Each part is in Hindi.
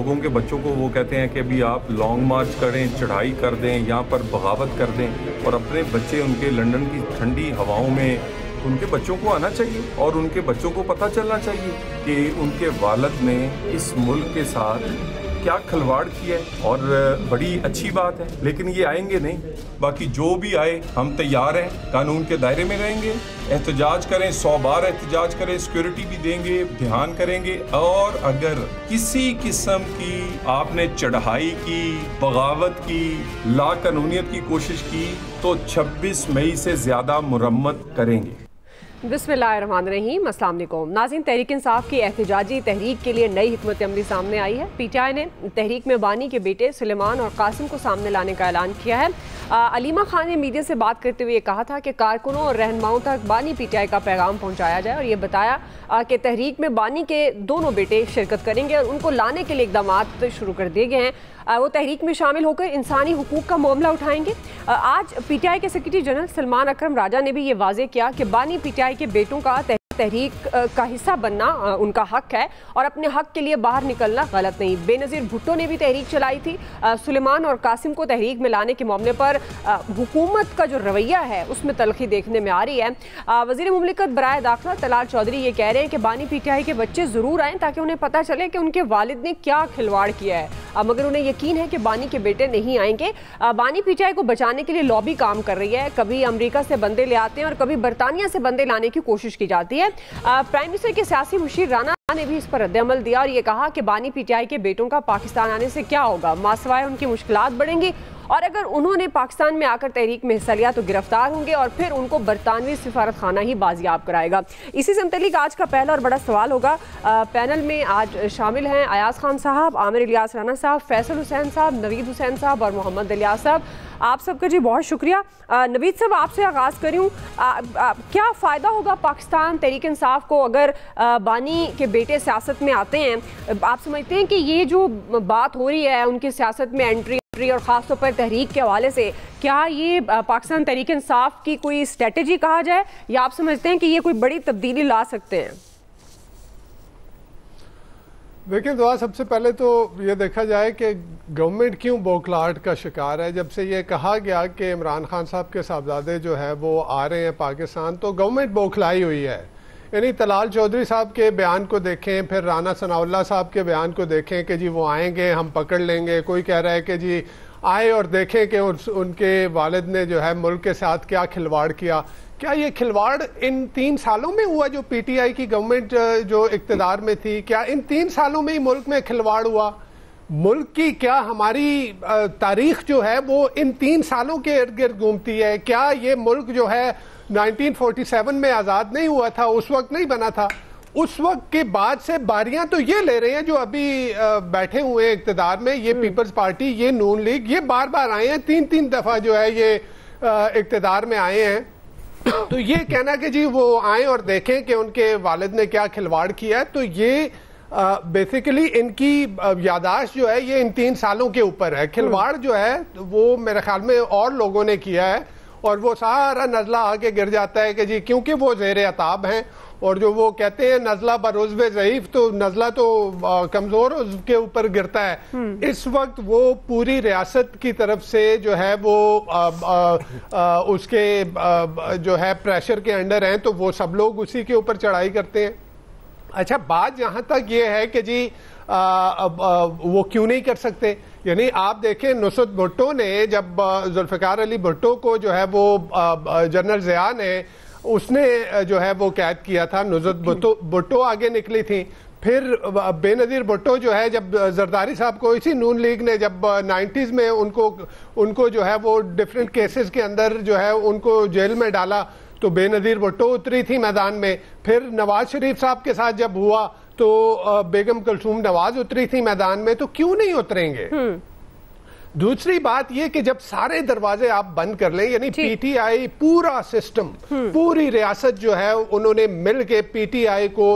लोगों के बच्चों को वो कहते हैं कि अभी आप लॉन्ग मार्च करें, चढ़ाई कर दें, यहाँ पर बगावत कर दें, और अपने बच्चे उनके लंदन की ठंडी हवाओं में उनके बच्चों को आना चाहिए और उनके बच्चों को पता चलना चाहिए कि उनके वालिद ने इस मुल्क के साथ क्या खिलवाड़ किया है। और बड़ी अच्छी बात है, लेकिन ये आएंगे नहीं। बाकी जो भी आए हम तैयार हैं, कानून के दायरे में रहेंगे, एहतजाज करें, 100 बार एहतजाज करें, सिक्योरिटी भी देंगे, ध्यान करेंगे। और अगर किसी किस्म की आपने चढ़ाई की, बगावत की, लाकानूनियत की कोशिश की तो 26 मई से ज़्यादा मुरम्मत करेंगे। बिस्मिल्लाहिर्रहमानिर्रहीम, अस्सलाम वालेकुम नाज़रीन। तहरीक इंसाफ की एहतजाजी तहरीक के लिए नई हिकमत अमली सामने आई है। PTI ने तहरीक में बानी के बेटे सुलेमान और कासिम को सामने लाने का ऐलान किया है। अलीमा खान ने मीडिया से बात करते हुए कहा था कि कारकुनों और रहनुमाओं तक बानी PTI का पैगाम पहुँचाया जाए, और ये बताया कि तहरीक में बानी के दोनों बेटे शिरकत करेंगे और उनको लाने के लिए इक़दामात शुरू कर दिए गए हैं। वो तहरीक में शामिल होकर इंसानी हुकूक का मामला उठाएंगे। आज PTI के सेक्रेटरी जनरल सलमान अकरम राजा ने भी ये वाज़ेह किया कि बानी PTI के बेटों का तहरीक का हिस्सा बनना उनका हक है और अपने हक के लिए बाहर निकलना गलत नहीं। बेनज़ीर भुट्टो ने भी तहरीक चलाई थी। सुलेमान और कासिम को तहरीक में लाने के मामले पर हुकूमत का जो रवैया है उसमें तलखी देखने में आ रही है। वज़ीर मुमलिकत बराए दाखिला तलाल चौधरी ये कह रहे हैं कि बानी PTI के बच्चे ज़रूर आएँ ताकि उन्हें पता चले कि उनके वालिद ने क्या खिलवाड़ किया है, मगर उन्हें यकीन है कि बानी के बेटे नहीं आएंगे। बानी PTI को बचाने के लिए लॉबी काम कर रही है। कभी अमेरिका से बंदे ले आते हैं और कभी बरतानिया से बंदे लाने की कोशिश की जाती है। प्राइम मिनिस्टर के सियासी मुशीर राना ने भी इस पर रद्द-ए-अमल दिया और ये कहा कि बानी PTI के बेटों का पाकिस्तान आने से क्या होगा, मासवाए उनकी मुश्किलात बढ़ेंगी, और अगर उन्होंने पाकिस्तान में आकर तहरीक में हिस्सा लिया तो गिरफ्तार होंगे और फिर उनको बरतानवी सिफारत खाना ही बाजियाब कराएगा। इसी से मुतल्लिक आज का पहला और बड़ा सवाल होगा। पैनल में आज शामिल हैं अयाज खान साहब, आमिर इलियास राना साहब, फैसल हुसैन साहब, नवीद हुसैन साहब और मोहम्मद इलियास साहब। आप सबका जी बहुत शुक्रिया। नवीद साहब, आपसे आगाज़ करूँ, क्या फ़ायदा होगा पाकिस्तान तहरीक इंसाफ को अगर बानी के बेटे सियासत में आते हैं? आप समझते हैं कि ये जो बात हो रही है उनकी सियासत में एंट्री और ख़ासतौर पर तहरीक के हवाले से, क्या ये पाकिस्तान तहरीक इंसाफ की कोई स्ट्रेटजी कहा जाए, या आप समझते हैं कि ये कोई बड़ी तब्दीली ला सकते हैं? देखिए दुआ, सबसे पहले तो ये देखा जाए कि गवर्नमेंट क्यों बौखलाहट का शिकार है। जब से ये कहा गया कि इमरान खान साहब के साहबजादे जो है वो आ रहे हैं पाकिस्तान, तो गवर्नमेंट बौखलाई हुई है। यानी तलाल चौधरी साहब के बयान को देखें, फिर राना सनाउल्लाह साहब के बयान को देखें कि जी वो आएंगे, हम पकड़ लेंगे। कोई कह रहा है कि जी आए और देखें कि उनके वालिद ने जो है मुल्क के साथ क्या खिलवाड़ किया। क्या ये खिलवाड़ इन 3 सालों में हुआ जो PTI की गवर्नमेंट जो इक़्तिदार में थी? क्या इन 3 सालों में ही मुल्क में खिलवाड़ हुआ? मुल्क की क्या हमारी तारीख जो है वो इन 3 सालों के इर्द गिर्द घूमती है? क्या ये मुल्क जो है 1947 में आज़ाद नहीं हुआ था, उस वक्त नहीं बना था? उस वक्त के बाद से बारियां तो ये ले रहे हैं जो अभी बैठे हुए हैं इक़्तिदार में, ये पीपल्स पार्टी, ये नून लीग, ये बार बार आए हैं, 3-3 दफ़ा जो है ये इक़्तिदार में आए हैं। तो ये कहना कि जी वो आए और देखें कि उनके वालिद ने क्या खिलवाड़ किया है, तो ये बेसिकली इनकी यादाश्त जो है ये इन 3 सालों के ऊपर है। खिलवाड़ जो है वो मेरे ख्याल में और लोगों ने किया है, और वो सारा नज़ला आके गिर जाता है कि जी क्योंकि वो ज़ेर अताब हैं, और जो वो कहते हैं नज़ला बरोज़्व ज़ईफ़, तो नज़ला तो कमज़ोर उसके ऊपर गिरता है। इस वक्त वो पूरी रियासत की तरफ से जो है वो उसके जो है प्रेशर के अंडर हैं, तो वो सब लोग उसी के ऊपर चढ़ाई करते हैं। अच्छा, बात जहाँ तक ये है कि जी वो क्यों नहीं कर सकते, यानी आप देखें नुसरत भुट्टो ने जब जुल्फ़िकार अली भुट्टो को जो है वो जनरल ज़िया ने उसने जो है वो कैद किया था, नुसरत भुट्टो आगे निकली थी। फिर बेनज़ीर भुट्टो जो है जब जरदारी साहब को इसी नून लीग ने जब 90s में उनको जो है वो डिफरेंट केसेस के अंदर जो है उनको जेल में डाला, तो बेनज़ीर भुट्टो उतरी थी मैदान में। फिर नवाज शरीफ साहब के साथ जब हुआ तो बेगम कुलसूम नवाज उतरी थी मैदान में, तो क्यों नहीं उतरेंगे? दूसरी बात यह कि जब सारे दरवाजे आप बंद कर लें, यानी PTI पूरा सिस्टम, पूरी रियासत जो है उन्होंने मिल के PTI को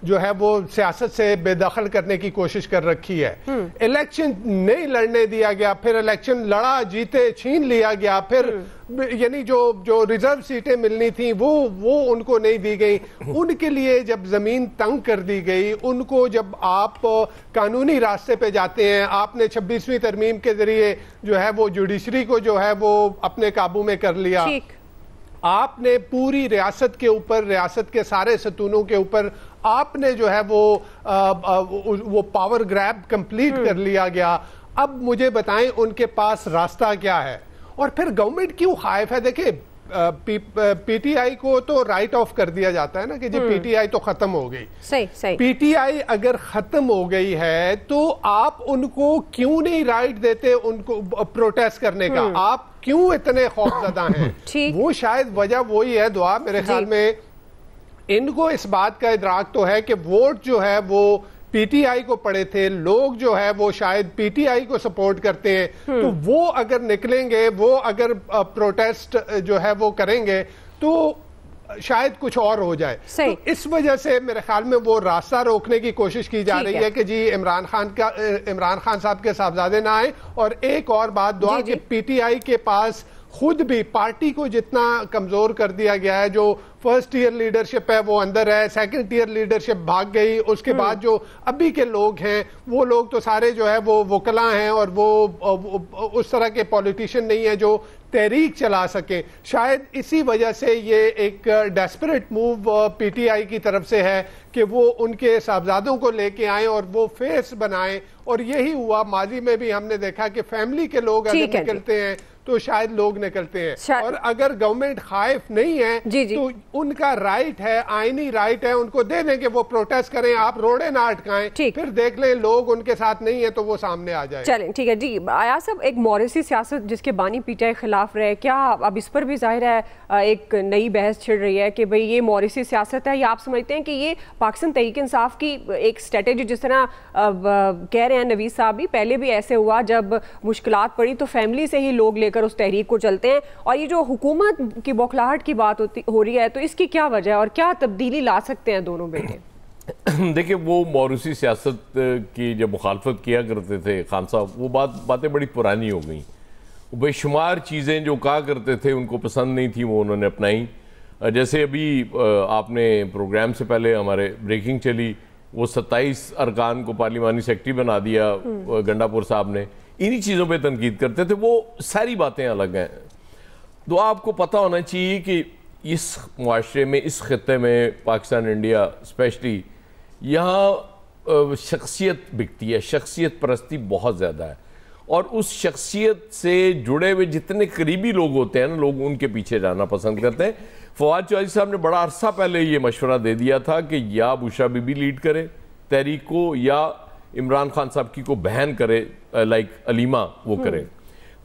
जो है वो सियासत से बेदखल करने की कोशिश कर रखी है। इलेक्शन नहीं लड़ने दिया गया, फिर इलेक्शन लड़ा, जीते, छीन लिया गया, फिर यानी जो रिजर्व सीटें मिलनी थी वो उनको नहीं दी गई। उनके लिए जब जमीन तंग कर दी गई, उनको जब आप कानूनी रास्ते पे जाते हैं, आपने 26वीं तरमीम के जरिए जो है वो जुडिशरी को जो है वो अपने काबू में कर लिया, आपने पूरी रियासत के ऊपर, रियासत के सारे सतूनों के ऊपर आपने जो है वो पावर ग्रैब कंप्लीट कर लिया गया। अब मुझे बताएं उनके पास रास्ता क्या है, और फिर गवर्नमेंट क्यों खाइफ है? देखिए पीटीआई को तो राइट ऑफ कर दिया जाता है ना कि जी पीटीआई तो खत्म हो गई। सही। पीटीआई अगर खत्म हो गई है तो आप उनको क्यों नहीं राइट देते उनको प्रोटेस्ट करने का? आप क्यों इतने खौफजदा हैं? वो शायद वजह वही है दुआ, मेरे ख्याल में इनको इस बात का इदराक तो है कि वोट जो है वो पीटीआई को पड़े थे, लोग जो है वो शायद पीटीआई को सपोर्ट करते हैं, तो वो अगर निकलेंगे, वो अगर प्रोटेस्ट जो है वो करेंगे तो शायद कुछ और हो जाए। तो इस वजह से मेरे ख्याल में वो रास्ता रोकने की कोशिश की जा रही है कि जी इमरान खान साहब के साहबजादे ना आए। और एक और बात दुआ कि पीटीआई के पास खुद भी पार्टी को जितना कमजोर कर दिया गया है, जो फर्स्ट टीयर लीडरशिप है वो अंदर है, सेकंड टीयर लीडरशिप भाग गई, उसके बाद जो अभी के लोग हैं वो लोग तो सारे जो है वो वकला हैं और वो उस तरह के पॉलिटिशियन नहीं है जो तहरीक चला सके। शायद इसी वजह से ये एक डेस्परेट मूव पीटीआई की तरफ से है कि वो उनके साहबजादों को लेके आए और वो फेस बनाएं। और यही हुआ, माजी में भी हमने देखा कि फैमिली के लोग अगर निकलते हैं तो शायद लोग निकलते हैं, और अगर गवर्नमेंट खाइफ नहीं है तो उनका राइट है, आईनी राइट है, उनको दे दें कि वो प्रोटेस्ट करें, आप रोड़े ना अटकाएं, फिर देख लें लोग उनके साथ नहीं है तो वो सामने आ जाए। चलें ठीक है जी। आया साहब, एक मॉरिसी सियासत जिसके बानी पीटीआई खिलाफ रहे, क्या अब इस पर भी जाहिर है एक नई बहस छिड़ रही है कि भाई ये मॉरिसी सियासत है, या आप समझते हैं कि ये पाकिस्तान तहरीक इंसाफ की एक स्ट्रेटेजी, जिस तरह कह रहे हैं नवीद साहब भी, पहले भी ऐसे हुआ जब मुश्किलात पड़ी तो फैमिली से ही लोग लेकर उस तहरीक को चलते हैं, और ये जो हुकूमत की बौखलाहट की बात हो रही है तो इसकी क्या वजह है और क्या तब्दीली ला सकते हैं दोनों बेटे? देखिए, वो मॉरिसी सियासत की जब मुखालफत किया करते थे खान साहब, वो बातें बड़ी पुरानी हो गई। बेशुमार चीज़ें जो कहा करते थे उनको पसंद नहीं थी, वो उन्होंने अपनाई। जैसे अभी आपने प्रोग्राम से पहले हमारे ब्रेकिंग चली, वो 27 अरकान को पार्लिमानी सेक्रेटरी बना दिया गंडापुर साहब ने, इन्हीं चीज़ों पे तनकीद करते थे। वो सारी बातें अलग हैं। तो आपको पता होना चाहिए कि इस मुआशरे में, इस खत्ते में, पाकिस्तान इंडिया स्पेशली, यहाँ शख्सियत बिकती है, शख्सियत परस्ती बहुत ज़्यादा है, और उस शख्सियत से जुड़े हुए जितने करीबी लोग होते हैं ना, लोग उनके पीछे जाना पसंद करते हैं। फवाद चौधरी साहब ने बड़ा अरसा पहले ये मशवरा दे दिया था कि या बुशरा बीबी लीड करे तहरीक को, या इमरान खान साहब की को बहन करे, लाइक अलीमा वो करे।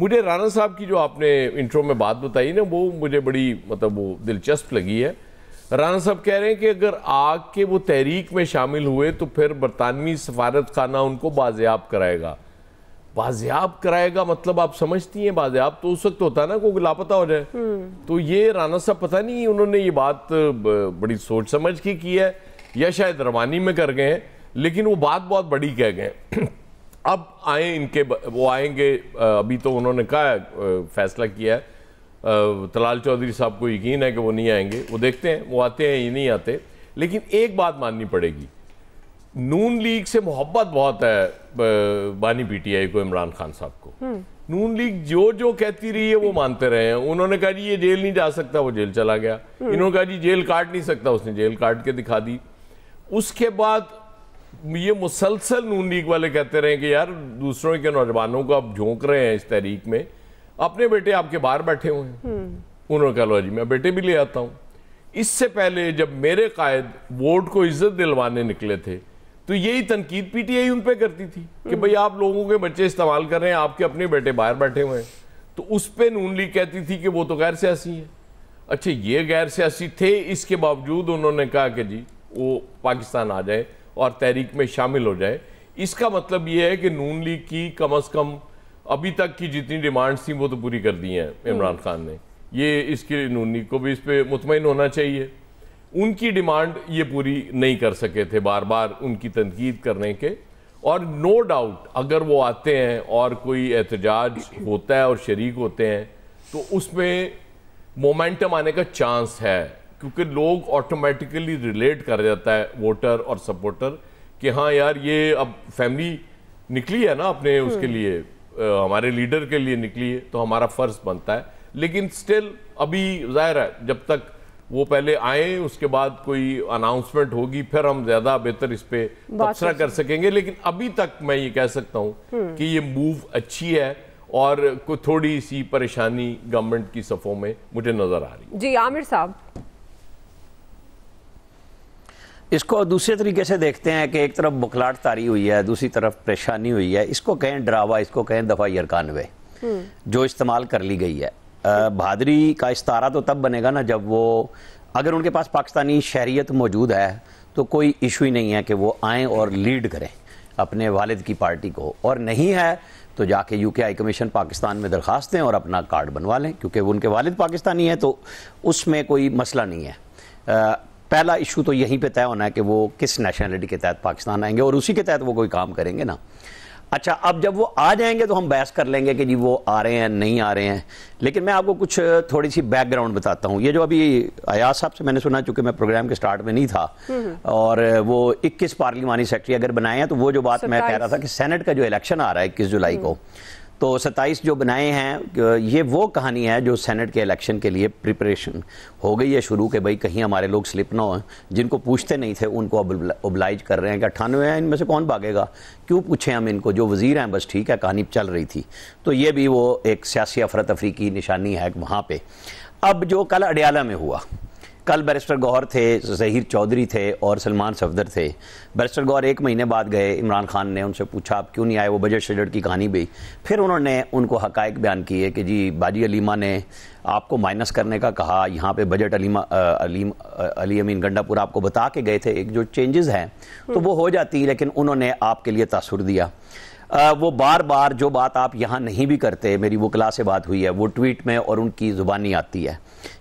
मुझे राना साहब की जो आपने इंट्रो में बात बताई ना, वो मुझे बड़ी मतलब वो दिलचस्प लगी है। राना साहब कह रहे हैं कि अगर आके वो तहरीक में शामिल हुए तो फिर बरतानवी सफारत खाना उनको बाजियाब कराएगा। बाजियाब कराएगा मतलब आप समझती हैं, बाजियाब तो उस वक्त होता है ना कोई लापता हो जाए। तो ये राना साहब पता नहीं उन्होंने ये बात बड़ी सोच समझ के की है या शायद रवानी में कर गए हैं, लेकिन वो बात बहुत बड़ी कह गए। अब आए इनके, वो आएंगे, अभी तो उन्होंने कहा फैसला किया है, तलाल चौधरी साहब को यकीन है कि वो नहीं आएंगे, वो देखते हैं वो आते हैं या नहीं आते। लेकिन एक बात माननी पड़ेगी, नून लीग से मोहब्बत बहुत है बानी पीटीआई को, इमरान खान साहब को। नून लीग जो जो कहती रही है वो मानते रहे हैं। उन्होंने कहा जी ये जेल नहीं जा सकता, वो जेल चला गया। इन्होंने कहा जी जेल काट नहीं सकता, उसने जेल काट के दिखा दी। उसके बाद ये मुसलसल नून लीग वाले कहते रहे कि यार दूसरों के नौजवानों को आप झोंक रहे हैं इस तहरीक में, अपने बेटे आपके बाहर बैठे हुए हैं। उन्होंने कहा लो जी मैं बेटे भी ले आता हूँ। इससे पहले जब मेरे कायद वोट को इज्जत दिलवाने निकले थे तो यही तनकीद पीटीआई उन पे करती थी कि भाई आप लोगों के बच्चे इस्तेमाल कर रहे हैं, आपके अपने बेटे बाहर बैठे हुए हैं। तो उस पर नून लीग कहती थी कि वो तो गैर सियासी है। अच्छा, ये गैर सियासी थे, इसके बावजूद उन्होंने कहा कि जी वो पाकिस्तान आ जाए और तहरीक में शामिल हो जाए। इसका मतलब ये है कि नून लीग की कम अज़ कम अभी तक की जितनी डिमांड्स थी वो तो पूरी कर दी हैं इमरान खान ने। ये इसके नून लीग को भी इस पर मुतमईन होना चाहिए। उनकी डिमांड ये पूरी नहीं कर सके थे, बार बार उनकी तनकीद करने के। और नो डाउट अगर वो आते हैं और कोई एहतजाज होता है और शरीक होते हैं तो उसमें मोमेंटम आने का चांस है, क्योंकि लोग ऑटोमेटिकली रिलेट कर जाता है वोटर और सपोर्टर कि हाँ यार ये अब फैमिली निकली है ना अपने उसके लिए, हमारे लीडर के लिए निकली है, तो हमारा फर्ज बनता है। लेकिन स्टिल अभी जाहिर है जब तक वो पहले आए उसके बाद कोई अनाउंसमेंट होगी फिर हम ज्यादा बेहतर इस पे तबसरा कर सकेंगे। लेकिन अभी तक मैं ये कह सकता हूँ कि ये मूव अच्छी है और कोई थोड़ी सी परेशानी गवर्नमेंट की सफ़ों में मुझे नजर आ रही है। जी आमिर साहब, इसको दूसरे तरीके से देखते हैं कि एक तरफ बुखलाहट तारी हुई है, दूसरी तरफ परेशानी हुई है। इसको कहें डरावा, इसको कहें दफ़ा 91 जो इस्तेमाल कर ली गई है। बहादुरी का इस्तारा तो तब बनेगा ना जब वो, अगर उनके पास पाकिस्तानी शहरियत मौजूद है तो कोई इशू ही नहीं है कि वो आएँ और लीड करें अपने वालिद की पार्टी को, और नहीं है तो जाके यूके हाई कमीशन पाकिस्तान में दरख्वास्त दें और अपना कार्ड बनवा लें, क्योंकि उनके वालिद पाकिस्तानी हैं तो उसमें कोई मसला नहीं है। पहला इशू तो यहीं पे तय होना है कि वो किस नेशनलिटी के तहत पाकिस्तान आएंगे और उसी के तहत वो कोई काम करेंगे ना। अच्छा, अब जब वो आ जाएंगे तो हम बहस कर लेंगे कि जी वो आ रहे हैं नहीं आ रहे हैं। लेकिन मैं आपको कुछ थोड़ी सी बैकग्राउंड बताता हूँ। ये जो अभी अयाज साहब से मैंने सुना, चूंकि मैं प्रोग्राम के स्टार्ट में नहीं था, और वो 21 पार्लिमानी सेक्रेटरी अगर बनाए हैं, तो वो जो बात मैं कह रहा था कि सेनेट का जो इलेक्शन आ रहा है 21 जुलाई को, तो 27 जो बनाए हैं, ये वो कहानी है जो सेनेट के इलेक्शन के लिए प्रिपरेशन हो गई है शुरू, के भाई कहीं हमारे लोग स्लिप ना हो। जिनको पूछते नहीं थे उनको अब ओबलाइज कर रहे हैं कि 98 हैं, इनमें से कौन भागेगा, क्यों पूछें हम इनको, जो वजीर हैं बस ठीक है, कहानी चल रही थी। तो ये भी वो एक सियासी अफरा तफरी की निशानी है वहाँ पे। अब जो कल अडियाला में हुआ, कल बैरिस्टर गौहर थे, ज़हीर चौधरी थे और सलमान सफदर थे। बैरिस्टर गौहर 1 महीने बाद गए, इमरान खान ने उनसे पूछा आप क्यों नहीं आए, वो बजट शजट की कहानी भी। फिर उन्होंने उनको हकायक बयान किए कि जी बाजी अलीमा ने आपको माइनस करने का कहा, यहाँ पे बजट अली अमीन गंडापुर आपको बता के गए थे एक जो चेंजेस हैं तो वो हो जाती, लेकिन उन्होंने आपके लिए तासुर दिया। वो बार बार जो बात आप यहाँ नहीं भी करते, मेरी वकला से बात हुई है, वो ट्वीट में और उनकी ज़ुबानी आती है,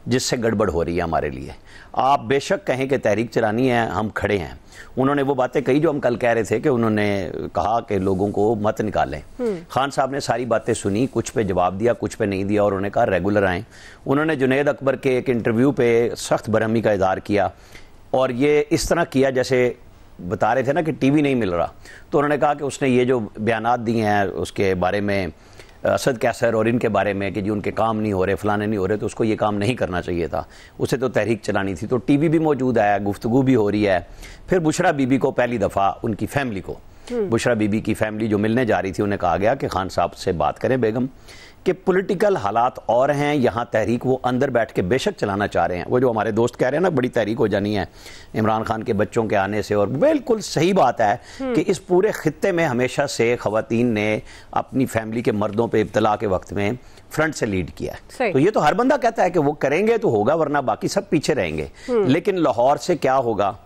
जिससे गड़बड़ हो रही है हमारे लिए। आप बेशक कहें कि तहरीक चलानी है, हम खड़े हैं। उन्होंने वो बातें कही जो हम कल कह रहे थे कि उन्होंने कहा कि लोगों को मत निकालें। खान साहब ने सारी बातें सुनी, कुछ पे जवाब दिया, कुछ पे नहीं दिया, और उन्होंने कहा रेगुलर आएँ। उन्होंने जुनैद अकबर के एक इंटरव्यू पे सख्त बरहमी का इज़हार किया, और ये इस तरह किया जैसे बता रहे थे ना कि टीवी नहीं मिल रहा। तो उन्होंने कहा कि उसने ये जो बयानात दिए हैं उसके बारे में, असद कैसर और इनके बारे में, कि जी उनके काम नहीं हो रहे, फलाने नहीं हो रहे, तो उसको ये काम नहीं करना चाहिए था, उसे तो तहरीक चलानी थी। तो टीवी भी मौजूद है, गुफ्तगू भी हो रही है। फिर बुशरा बीबी को पहली दफ़ा उनकी फैमिली को, बुशरा बीबी की फैमिली जो मिलने जा रही थी, उन्हें कहा गया कि खान साहब से बात करें बेगम, कि पॉलिटिकल हालात और हैं यहाँ, तहरीक वो अंदर बैठ के बेशक चलाना चाह रहे हैं। वो जो हमारे दोस्त कह रहे हैं ना बड़ी तहरीक हो जानी है इमरान खान के बच्चों के आने से, और बिल्कुल सही बात है कि इस पूरे खित्ते में हमेशा से ख़वातीन ने अपनी फैमिली के मर्दों पे इब्तला के वक्त में फ्रंट से लीड किया है। तो ये तो हर बंदा कहता है कि वो करेंगे तो होगा, वरना बाकी सब पीछे रहेंगे। लेकिन लाहौर से क्या होगा,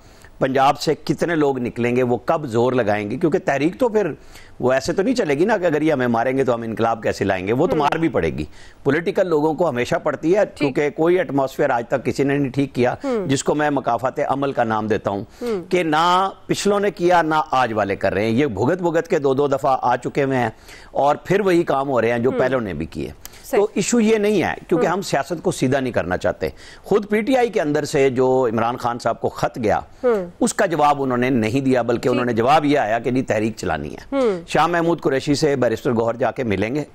पंजाब से कितने लोग निकलेंगे, वो कब जोर लगाएंगे, क्योंकि तहरीक तो फिर वो ऐसे तो नहीं चलेगी ना कि अगर ये हमें मारेंगे तो हम इनकलाब कैसे लाएंगे, वो तो मार भी पड़ेगी। पॉलिटिकल लोगों को हमेशा पड़ती है, क्योंकि कोई एटमॉस्फेयर आज तक किसी ने नहीं ठीक किया, जिसको मैं मकाफात अमल का नाम देता हूं, कि ना पिछलों ने किया ना आज वाले कर रहे हैं। ये भुगत भुगत के 2-2 दफा आ चुके हुए हैं और फिर वही काम हो रहे हैं जो पहलों ने भी किए। तो इशू ये नहीं है, क्योंकि हम सियासत को सीधा नहीं करना चाहते। खुद पीटीआई के अंदर से जो इमरान खान साहब को खत गया, उसका जवाब उन्होंने नहीं दिया, बल्कि उन्होंने जवाब ये आया कि जी तहरीक चलानी है। शाह महमूद कुरैशी से बैरिस्टर गौहर जाके मिलेंगे।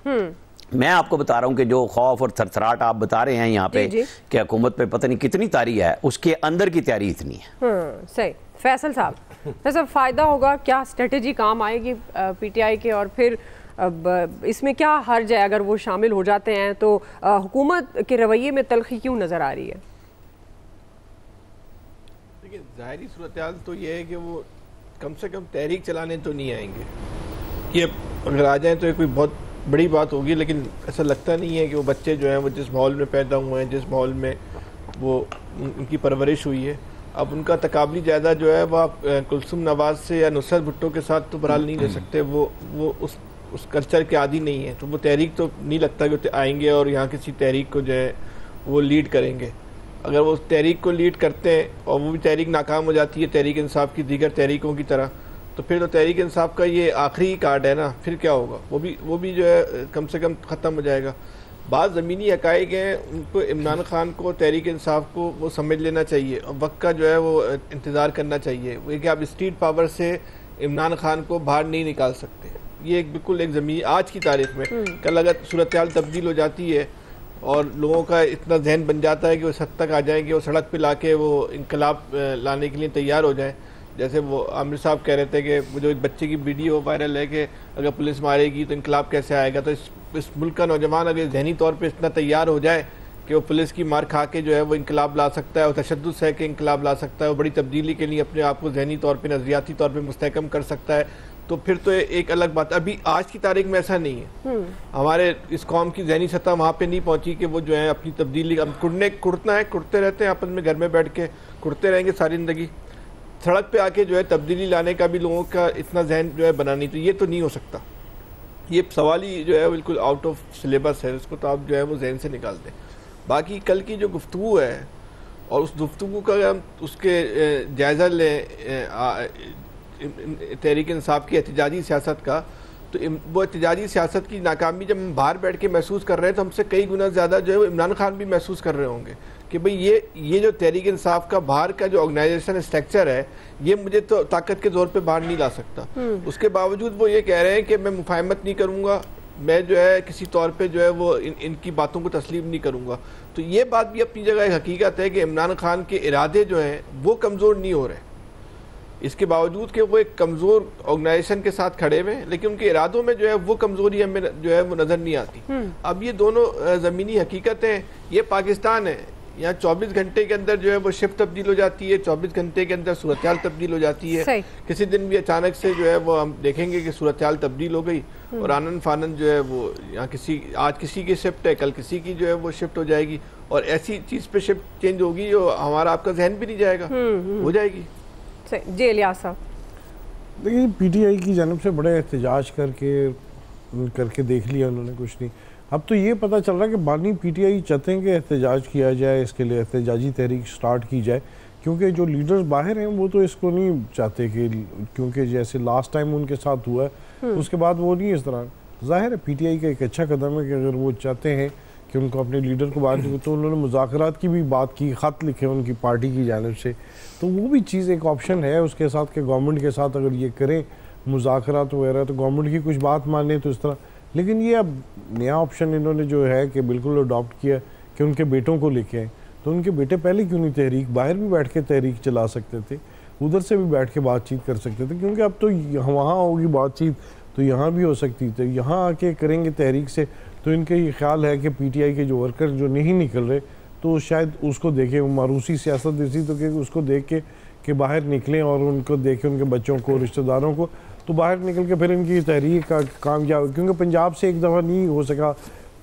मैं आपको बता रहा हूं कि जो खौफ और थरथराट आप बता रहे हैं यहाँ पे कि हुकूमत पे पता नहीं कितनी तारी है, उसके अंदर की तैयारी इतनी है। सही। फैसल साहब, वैसे फायदा होगा क्या, स्ट्रेटेजी काम आएगी पीटीआई के, और फिर अब इसमें क्या हर्ज है अगर वो शामिल हो जाते हैं, तो हुकूमत के रवैये में तलखी क्यों नजर आ रही है? देखिए, ज़ाहिरी सूरत-ए-हाल तो ये है कि वो कम से कम तहरीक चलाने तो नहीं आएंगे। ये अगर आ जाएं तो ये कोई बहुत बड़ी बात होगी, लेकिन ऐसा लगता नहीं है कि वो बच्चे जो हैं वो जिस माहौल में पैदा हुए हैं, जिस माहौल में वो उनकी परवरिश हुई है, अब उनका तकाबली जायदा जो है वह आप कुलसुम नवाज से या नुसरत भुट्टो के साथ तो बहरहाल नहीं ले सकते। वो उस कल्चर के आदी नहीं है, तो वो तहरीक तो नहीं लगता कि आएंगे और यहाँ किसी तहरीक को जो है वो लीड करेंगे। अगर वो तहरीक को लीड करते हैं और वो भी तहरीक नाकाम हो जाती है तहरीक इंसाफ की दीगर तहरीकों की तरह, तो फिर तो तहरीक इंसाफ का ये आखिरी कार्ड है ना, फिर क्या होगा, वो भी जो है कम से कम ख़त्म हो जाएगा। बात ज़मीनी हक़ाइक़ हैं, उनको इमरान खान को तहरीक इंसाफ को वो समझ लेना चाहिए और वक्त का जो है वो इंतज़ार करना चाहिए। वो कि आप स्ट्रीट पावर से इमरान खान को बाहर नहीं निकाल सकते। ये एक बिल्कुल एक ज़मीन आज की तारीख में, कल अगर सूरत हाल तब्दील हो जाती है और लोगों का इतना जहन बन जाता है कि वो इस हद तक आ जाएंगे, वो सड़क पे लाके वो इनकलाब लाने के लिए तैयार हो जाए। जैसे वो आमिर साहब कह रहे थे कि वो जो एक बच्चे की वीडियो वायरल है कि अगर पुलिस मारेगी तो इनकलाब कैसे आएगा। तो इस मुल्क का नौजवान अगर जहनी तौर पे इतना तैयार हो जाए कि वो पुलिस की मार खा के जो है वो इनकलाब ला सकता है और तशद्दुद से के इनकलाब ला सकता है, वो बड़ी तब्दीली के लिए अपने आप को जहनी तौर पर नज़रियाती तौर पर मुस्तहकम कर सकता है, तो फिर तो एक अलग बात। अभी आज की तारीख में ऐसा नहीं है। हमारे इस कौम की जहनी सतह वहाँ पे नहीं पहुँची कि वो जो है अपनी तब्दीली कुड़ना है, कुड़ते रहते हैं आपस में, घर में बैठ के कुड़ते रहेंगे सारी ज़िंदगी। सड़क पे आके जो है तब्दीली लाने का भी लोगों का इतना जहन जो है बनानी, तो ये तो नहीं हो सकता। ये सवाल ही जो है बिल्कुल आउट ऑफ सिलेबस है, उसको तो आप जो है वो जहन से निकाल दें। बाकी कल की जो गुफ्तगू है और उस गुफ्तगू का हम उसके जायज़ा लें तहरीक इंसाफ की एहतजाजी सियासत का, तो वो एहतजाजी सियासत की नाकामी जब हम बाहर बैठ के महसूस कर रहे हैं तो हमसे कई गुना ज़्यादा जो है वो इमरान खान भी महसूस कर रहे होंगे कि भाई ये जो तहरीक इंसाफ का बाहर का जो ऑर्गेनाइजेशन स्ट्रक्चर है, ये मुझे तो ताकत के जोर पे बाहर नहीं ला सकता। उसके बावजूद वो ये कह रहे हैं कि मैं मुफाहमत नहीं करूँगा, मैं जो है किसी तौर पे जो है वो इनकी बातों को तस्लीम नहीं करूँगा। तो ये बात भी अपनी जगह एक हकीकत है कि इमरान खान के इरादे जो हैं वो कमज़ोर नहीं हो रहे, इसके बावजूद कि वो एक कमज़ोर ऑर्गेनाइजेशन के साथ खड़े हुए हैं, लेकिन उनके इरादों में जो है वो कमज़ोरी हमें जो है वो नज़र नहीं आती। अब ये दोनों ज़मीनी हकीकतें, ये पाकिस्तान है, यहाँ 24 घंटे के अंदर जो है वो शिफ्ट तब्दील हो जाती है, 24 घंटे के अंदर सूरत हाल तब्दील हो जाती है। किसी दिन भी अचानक से जो है वो हम देखेंगे कि सूरत हाल तब्दील हो गई और आनन फानन जो है वो यहाँ आज किसी की शिफ्ट है, कल किसी की जो है वो शिफ्ट हो जाएगी और ऐसी चीज़ पे शिफ्ट चेंज होगी जो हमारा आपका जहन भी नहीं जाएगा, हो जाएगी। जी इलियास साहब, देखिए पीटीआई की जानब से बड़े एहतजाज करके देख लिया उन्होंने, कुछ नहीं। अब तो ये पता चल रहा है कि बानी पीटीआई चाहते हैं कि एहतजाज किया जाए, इसके लिए एहतजाजी तहरीक स्टार्ट की जाए, क्योंकि जो लीडर्स बाहर हैं वो तो इसको नहीं चाहते कि, क्योंकि जैसे लास्ट टाइम उनके साथ हुआ है उसके बाद वो नहीं इस तरह। जाहिर है पीटीआई का एक अच्छा कदम है कि अगर वो चाहते हैं कि उनको अपने लीडर को बाहर, तो उन्होंने मुज़ाकरात की भी बात की, ख़त लिखे उनकी पार्टी की जानिब से, तो वो भी चीज़ एक ऑप्शन है उसके साथ कि गवर्नमेंट के साथ अगर ये करें मुज़ाकरात वगैरह तो गवर्नमेंट की कुछ बात माने तो इस तरह। लेकिन ये अब नया ऑप्शन इन्होंने जो है कि बिल्कुल अडॉप्ट किया कि उनके बेटों को लेके आए, तो उनके बेटे पहले क्यों नहीं तहरीक, बाहर भी बैठ के तहरीक चला सकते थे, उधर से भी बैठ के बातचीत कर सकते थे, क्योंकि अब तो वहाँ होगी बातचीत तो यहाँ भी हो सकती थी, यहाँ आके करेंगे तहरीक से। तो इनके ये ख्याल है कि पीटीआई के जो वर्कर जो नहीं निकल रहे तो शायद उसको देखें, मारूसी सियासत ऐसी तो कि उसको देख के कि बाहर निकलें और उनको देखें, उनके बच्चों को, रिश्तेदारों को, तो बाहर निकल के फिर इनकी तहरीक का कामयाब, क्योंकि पंजाब से एक दफ़ा नहीं हो सका,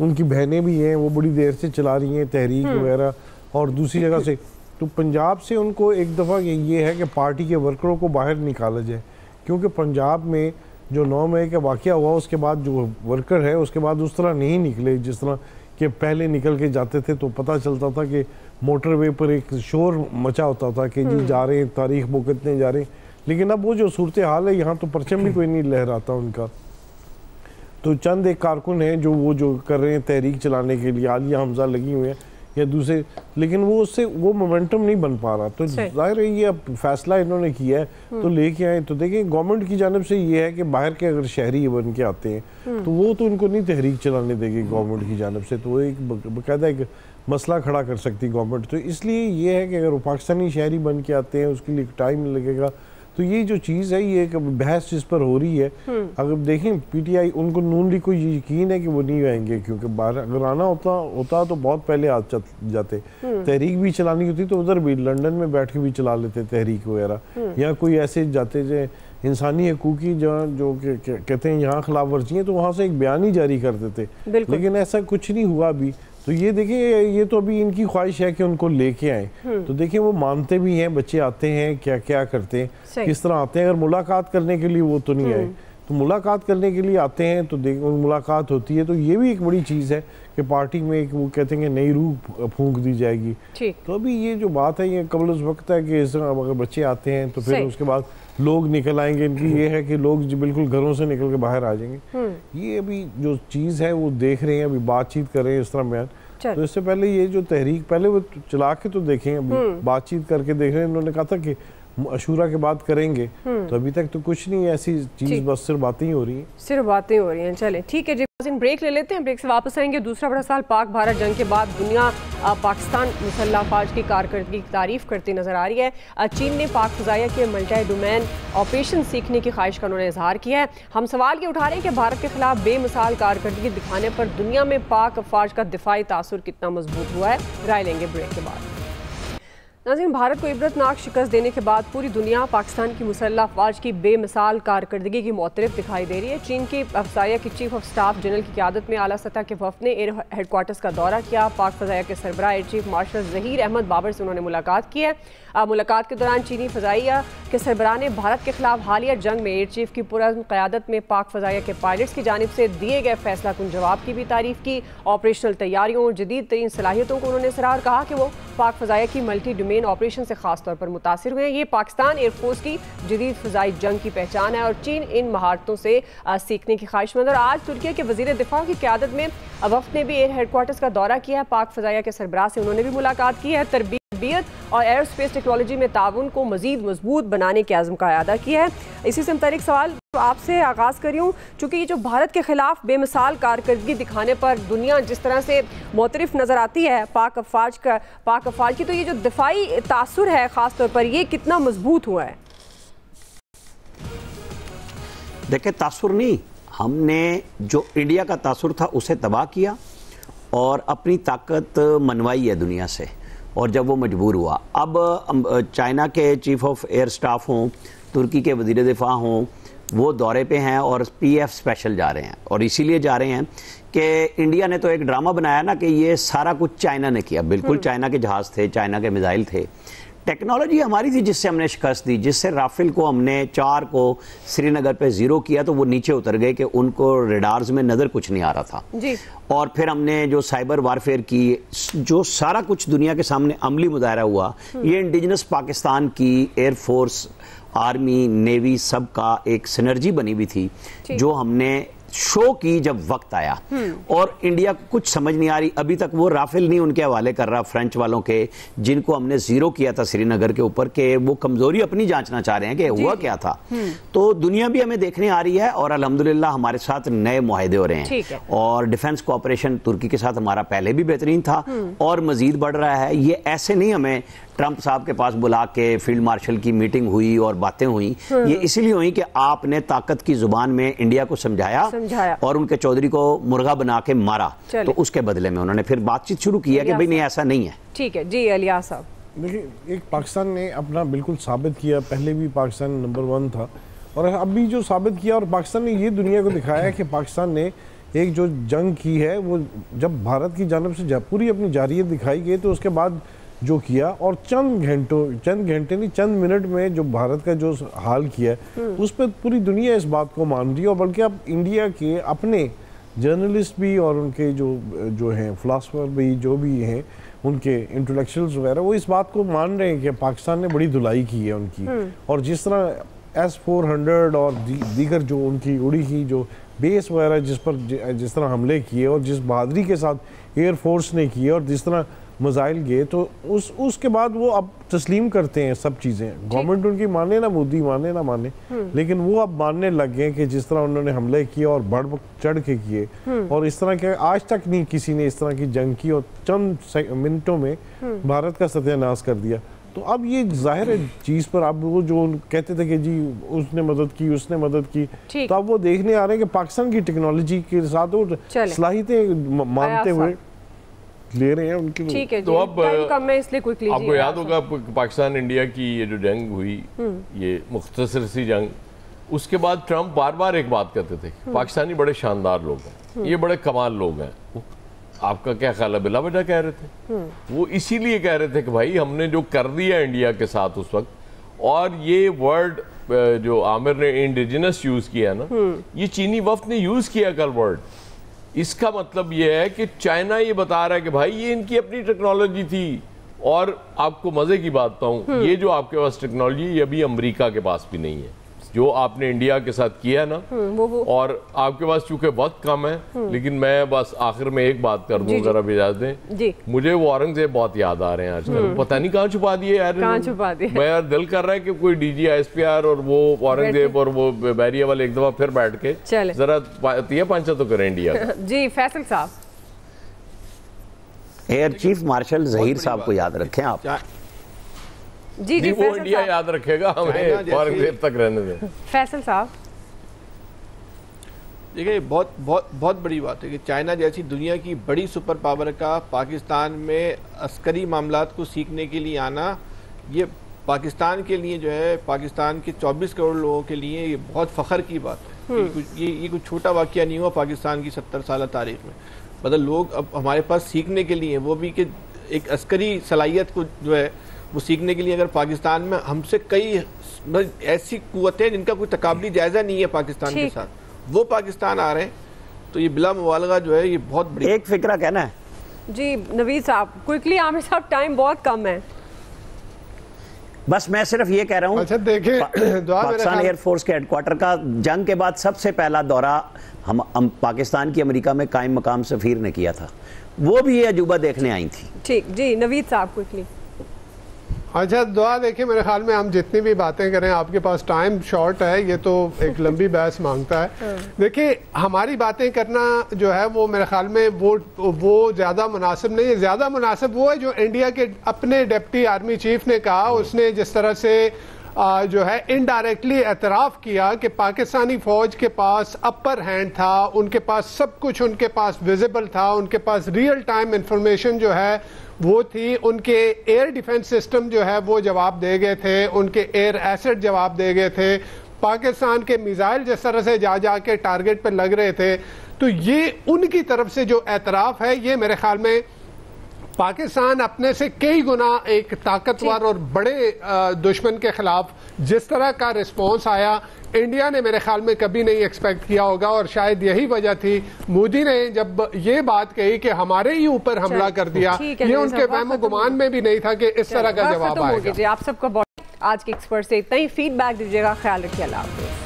उनकी बहनें भी हैं वो बड़ी देर से चला रही हैं तहरीक वगैरह और दूसरी जगह से, तो पंजाब से उनको एक दफ़ा ये है कि पार्टी के वर्करों को बाहर निकाला जाए, क्योंकि पंजाब में जो 9 मई का वाक़या हुआ उसके बाद जो वर्कर है उसके बाद उस तरह नहीं निकले जिस तरह कि पहले निकल के जाते थे, तो पता चलता था कि मोटरवे पर एक शोर मचा होता था कि जी जा रहे हैं, तारीख भुगतने जा रहे हैं। लेकिन अब वो जो सूरत हाल है, यहाँ तो परचम भी कोई नहीं लहराता उनका, तो चंद एक कारकुन हैं जो कर रहे हैं तहरीक चलाने के लिए, आलिया हमजा लगी हुई है या दूसरे, लेकिन वो उससे वो मोमेंटम नहीं बन पा रहा। तो जाहिर है ये अब फैसला इन्होंने किया है तो लेके आए। तो देखिए गवर्नमेंट की जानिब से ये है कि बाहर के अगर शहरी बन के आते हैं तो वो तो उनको नहीं तहरीक चलाने देगी गवर्नमेंट की जानिब से, तो वो एक बाकायदा एक मसला खड़ा कर सकती गवर्नमेंट। तो इसलिए ये है कि अगर वो पाकिस्तानी शहरी बन के आते हैं उसके लिए टाइम लगेगा। तो ये जो चीज़ है ये एक बहस जिस पर हो रही है, अगर देखें पीटीआई उनको नून लीग को यकीन है कि वो नहीं आएंगे, क्योंकि बाहर अगर आना होता तो बहुत पहले आ जाते, तहरीक भी चलानी होती तो उधर भी लंदन में बैठ के भी चला लेते तहरीक वगैरह, या कोई ऐसे जाते जो इंसानी हकूक़ की जो कहते हैं यहाँ खिलाफ वर्जी है तो वहाँ से एक बयान ही जारी कर देते, लेकिन ऐसा कुछ नहीं हुआ अभी। तो ये देखिए ये तो अभी इनकी ख्वाहिश है कि उनको लेके आए, तो देखिए वो मानते भी हैं, बच्चे आते हैं क्या क्या करते हैं, किस तरह आते हैं। अगर मुलाकात करने के लिए वो तो नहीं आए, तो मुलाकात करने के लिए आते हैं तो मुलाकात होती है, तो ये भी एक बड़ी चीज़ है कि पार्टी में एक वो कहते हैं कि नई रूह फूंक दी जाएगी। तो अभी ये जो बात है ये कबल उस वक्त है कि इस अगर बच्चे आते हैं तो फिर उसके बाद लोग निकल आएंगे। इनकी ये है कि लोग बिल्कुल घरों से निकल के बाहर आ जाएंगे। ये अभी जो चीज़ है वो देख रहे हैं, अभी बातचीत कर रहे हैं इस तरह बयान। तो इससे पहले ये जो तहरीक पहले वो चला के तो देखें, अभी बातचीत करके देख रहे हैं। इन्होंने कहा था कि अशूरा के बाद करेंगे, तो अभी तक तो कुछ नहीं ऐसी चीज, बस सिर्फ बातें ही हो रही हैं, सिर्फ बातें हो रही हैं। चलें ठीक है जी, ब्रेक ले लेते हैं, ब्रेक से वापस आएंगे। दूसरा बड़ा साल पाक भारत जंग के बाद दुनिया पाकिस्तान मुसल्लह अफवाज की कारकर्दगी की तारीफ करती नजर आ रही है। चीन ने पाक फ़िज़ाइया के मल्टी डोमेन ऑपरेशन सीखने की ख्वाहिश का उन्होंने इजहार किया है। हम सवाल ये उठा रहे हैं कि भारत के खिलाफ बेमिसाल कारकर्दगी दिखाने पर दुनिया में पाक अफवाज का दिफाई तासुर कितना मजबूत हुआ है। राय लेंगे ब्रेक के बाद। नाज़रीन, भारत को इबरतनाक शिकस्त देने के बाद पूरी दुनिया पाकिस्तान की मुसल्लह अफवाज की बेमिसाल कारकर्दगी की मोतरफ दिखाई दे रही है। चीन की फ़िज़ाइया की चीफ ऑफ स्टाफ जनरल की क़यादत में आला सतह के वफ़द ने एयर हेडक्वार्टर्स का दौरा किया। पाक फ़िज़ाइया के सरबराह air chief marshal Zaheer Ahmed Babar से उन्होंने मुलाकात की है। मुलाकात के दौरान चीनी फ़िज़ाइया के सरबराह ने भारत के खिलाफ हालिया जंग में एयर चीफ की पुरअज़्म क़यादत में पाक फ़िज़ाइया के पायलट्स की जानिब से दिए गए फैसला कुन जवाब की भी तारीफ़ की। ऑपरेशनल तैयारियों और जदीद तरीन सलाहियतों को उन्होंने सराहा और कहा कि वो पाक फ़िज़ाइया की मल्टी डोमेन ऑपरेशन से खास तौर पर मुतासिर हुए हैं। ये पाकिस्तान एयरफोर्स की जदीद फ़िज़ाई जंग की पहचान है और चीन इन महारतों से सीखने की ख्वाहिशमंद। और आज तुर्की के वज़ीर दिफा की क़यादत में वफ़द ने भी एयर हेडक्वार्टर्स का दौरा किया है। पाक फ़िज़ाइया के सरबराह से उन्होंने भी मुलाकात की है। तरबियत और एयरोस्पेस टेक्नोलॉजी में ताउन को मज़ीद मजबूत बनाने के आज़म का अदा किया है। इसी से मुतालिक सवाल आपसे आगाज़ करी हूँ, चूँकि ये जो भारत के खिलाफ बेमिसाल कारकर्दगी दिखाने पर दुनिया जिस तरह से मोतरफ नज़र आती है पाक अफवाज की, तो ये जो दिफाई तासुर है ख़ास तौर पर, ये कितना मजबूत हुआ है? देखिए, तासुर नहीं, हमने जो इंडिया का तासुर था उसे तबाह किया और अपनी ताकत मनवाई है दुनिया से। और जब वो मजबूर हुआ, अब चाइना के चीफ ऑफ एयर स्टाफ हों, तुर्की के वज़ीर दिफा हों, वो दौरे पे हैं और PF स्पेशल जा रहे हैं। और इसीलिए जा रहे हैं कि इंडिया ने तो एक ड्रामा बनाया ना कि ये सारा कुछ चाइना ने किया। बिल्कुल चाइना के जहाज़ थे, चाइना के मिसाइल थे, टेक्नोलॉजी हमारी थी जिससे हमने शिकस्त दी, जिससे राफेल को हमने 4 को श्रीनगर पे 0 किया तो वो नीचे उतर गए कि उनको रेडार्स में नज़र कुछ नहीं आ रहा था जी। और फिर हमने जो साइबर वारफेयर की, जो सारा कुछ दुनिया के सामने अमली मुजाहरा हुआ, ये इंडिजिनस पाकिस्तान की एयरफोर्स, आर्मी, नेवी सब का एक सिनर्जी बनी हुई थी जो हमने शो की जब वक्त आया। और इंडिया को कुछ समझ नहीं आ रही अभी तक, वो राफेल नहीं उनके हवाले कर रहा फ्रेंच वालों के, जिनको हमने 0 किया था श्रीनगर के ऊपर, कि वो कमजोरी अपनी जांचना चाह रहे हैं कि हुआ क्या था। तो दुनिया भी हमें देखने आ रही है और अल्हम्दुलिल्लाह हमारे साथ नए मुआहदे हो रहे हैं और डिफेंस कोऑपरेशन तुर्की के साथ हमारा पहले भी बेहतरीन था और मजीद बढ़ रहा है। ये ऐसे नहीं हमें ट्रंप साहब के पास बुला के फील्ड मार्शल की मीटिंग हुई और बातें हुई, ये इसीलिए हुई कि आपने ताकत की जुबान में इंडिया को समझाया और उनके चौधरी को मुर्गा बना के मारा, तो उसके बदले में उन्होंने फिर बातचीत शुरू की है कि भाई नहीं ऐसा नहीं है। ठीक है जी अलिया साहब। देखिए, एक पाकिस्तान ने अपना बिल्कुल साबित किया, पहले भी पाकिस्तान नंबर 1 था और अब भी जो साबित किया, और पाकिस्तान ने ये दुनिया को दिखाया है कि पाकिस्तान ने एक जो जंग की है वो जब भारत की जानब से पूरी अपनी जारियत दिखाई गई तो उसके बाद जो किया, और चंद घंटे नहीं चंद मिनट में जो भारत का जो हाल किया उस पर पूरी दुनिया इस बात को मान रही है। और बल्कि अब इंडिया के अपने जर्नलिस्ट भी और उनके जो हैं फिलासफर भी, जो भी हैं उनके इंटेलेक्चुअल्स वगैरह, वो इस बात को मान रहे हैं कि पाकिस्तान ने बड़ी धुलाई की है उनकी। और जिस तरह S-400 और दीगर जो उनकी उड़ी की जो बेस वगैरह जिस तरह हमले किए और जिस बहादुरी के साथ एयरफोर्स ने किए और जिस तरह मज़ाइल गए, तो उसके बाद वो अब तस्लीम करते हैं सब चीज़ें। गवर्नमेंट उनकी माने ना, मोदी माने ना माने, लेकिन वो अब मानने लग गए कि जिस तरह उन्होंने हमले किए और बढ़ चढ़ के किए और इस तरह के आज तक नहीं किसी ने इस तरह की जंग की और चंद मिनटों में भारत का सत्यानाश कर दिया। तो अब ये जाहिर है चीज़ पर अब वो जो कहते थे कि जी उसने मदद की, तो अब वो देखने आ रहे हैं कि पाकिस्तान की टेक्नोलॉजी के साथ वो सलाहियतें मानते हुए ले रहे हैं उनकी। ठीक है, तो अब आपको याद होगा पाकिस्तान इंडिया की ये जो जंग हुई, ये मुख्तसर सी जंग, उसके बाद ट्रंप बार बार एक बात कहते थे, पाकिस्तानी बड़े शानदार लोग हैं, ये बड़े कमाल लोग हैं। आपका क्या ख्याल है? बिला वजह कह रहे थे वो, इसीलिए कह रहे थे कि भाई हमने जो कर दिया इंडिया के साथ उस वक्त, और ये वर्ड जो आमिर ने इंडिजिनस यूज किया ना, ये चीनी वफ्द ने यूज किया कल वर्ड इसका मतलब ये है कि चाइना ये बता रहा है कि भाई ये इनकी अपनी टेक्नोलॉजी थी। और आपको मजे की बात बताऊं, ये जो आपके पास टेक्नोलॉजी ये अभी अमेरिका के पास भी नहीं है, जो आपने इंडिया के साथ किया है ना। वो। और आपके पास चूंकि वक्त कम है, लेकिन मैं बस आखिर में एक बात कर दूं, अगर आप इजाजत दें। मुझे वो औरंगजेब बहुत याद आ रहे हैं आजकल, पता नहीं कहाँ छुपा दिए यार, कहाँ छुपा दिए। मैं यार दिल कर रहा है कि कोई डीजी ISPR और वो औरंगजेब और वो बैरिया वाले एक दफा फिर बैठ के जरा पंचा तो करें इंडिया का। जी फैसल साहब, एयर चीफ मार्शल जहीर साहब को याद रखें आप। जी वो इंडिया याद रखेगा, हमें औरंगजेब तक रहने दें। फैसल साहब, देखिए बहुत बड़ी बात है कि चाइना जैसी दुनिया की बड़ी सुपर पावर का पाकिस्तान में अस्करी मामलात को सीखने के लिए आना, ये पाकिस्तान के लिए जो है, पाकिस्तान के 24 करोड़ लोगों के लिए ये बहुत फ़ख्र की बात है। ये कुछ छोटा वाक़या नहीं हुआ पाकिस्तान की 70 साल तारीख में। मतलब लोग अब हमारे पास सीखने के लिए, वो भी कि एक अस्करी सलाहियत को जो है वो सीखने के लिए, अगर पाकिस्तान में हमसे कई ऐसी कुव्वतें जिनका कोई तकाबली जायज़ा नहीं है पाकिस्तान के साथ, वो पाकिस्तान आ रहे हैं, तो ये बिला मुबालगा जो है ये बहुत बड़ी एक फिक्रा कहना है। जी नवीद साहब क्विकली, आमिर साहब टाइम बहुत कम है। बस मैं सिर्फ ये कह रहा हूँ, अच्छा देखिए, पाकिस्तान एयरफोर्स के हेडक्वार्टर का जंग के बाद सबसे पहला दौरा हम पाकिस्तान की अमेरिका में कायम मकाम सफीर ने किया था, वो भी ये अजूबा देखने आई थी। ठीक, जी नवीद साहब क्विकली। अच्छा दुआ, देखिए मेरे ख्याल में हम जितनी भी बातें करें, आपके पास टाइम शॉर्ट है, ये तो एक लंबी बहस मांगता है। देखिए हमारी बातें करना जो है वो मेरे ख्याल में वो ज़्यादा मुनासिब नहीं है। ज़्यादा मुनासिब वो है जो इंडिया के अपने डिप्टी आर्मी चीफ ने कहा, उसने जिस तरह से जो है इनडायरेक्टली एतराफ़ किया कि पाकिस्तानी फ़ौज के पास अपर हैंड था, उनके पास सब कुछ उनके पास विजिबल था, उनके पास रियल टाइम इंफॉर्मेशन जो है वो थी, उनके एयर डिफेंस सिस्टम जो है वो जवाब दे गए थे, उनके एयर एसेट जवाब दे गए थे, पाकिस्तान के मिसाइल जिस तरह से जा के टारगेट पर लग रहे थे। तो ये उनकी तरफ से जो एतराफ़ है, ये मेरे ख्याल में पाकिस्तान अपने से कई गुना एक ताकतवर और बड़े दुश्मन के खिलाफ जिस तरह का रिस्पॉन्स आया, इंडिया ने मेरे ख्याल में कभी नहीं एक्सपेक्ट किया होगा। और शायद यही वजह थी, मोदी ने जब ये बात कही कि हमारे ही ऊपर हमला कर दिया, ये उनके वहमो गुमान में भी नहीं था कि इस तरह का जवाब आएगा। आप सबका आज के एक्सपर्ट से इतना ही, फीडबैक दीजिएगा, ख्याल रखिए, अल्लाह हाफ़िज़।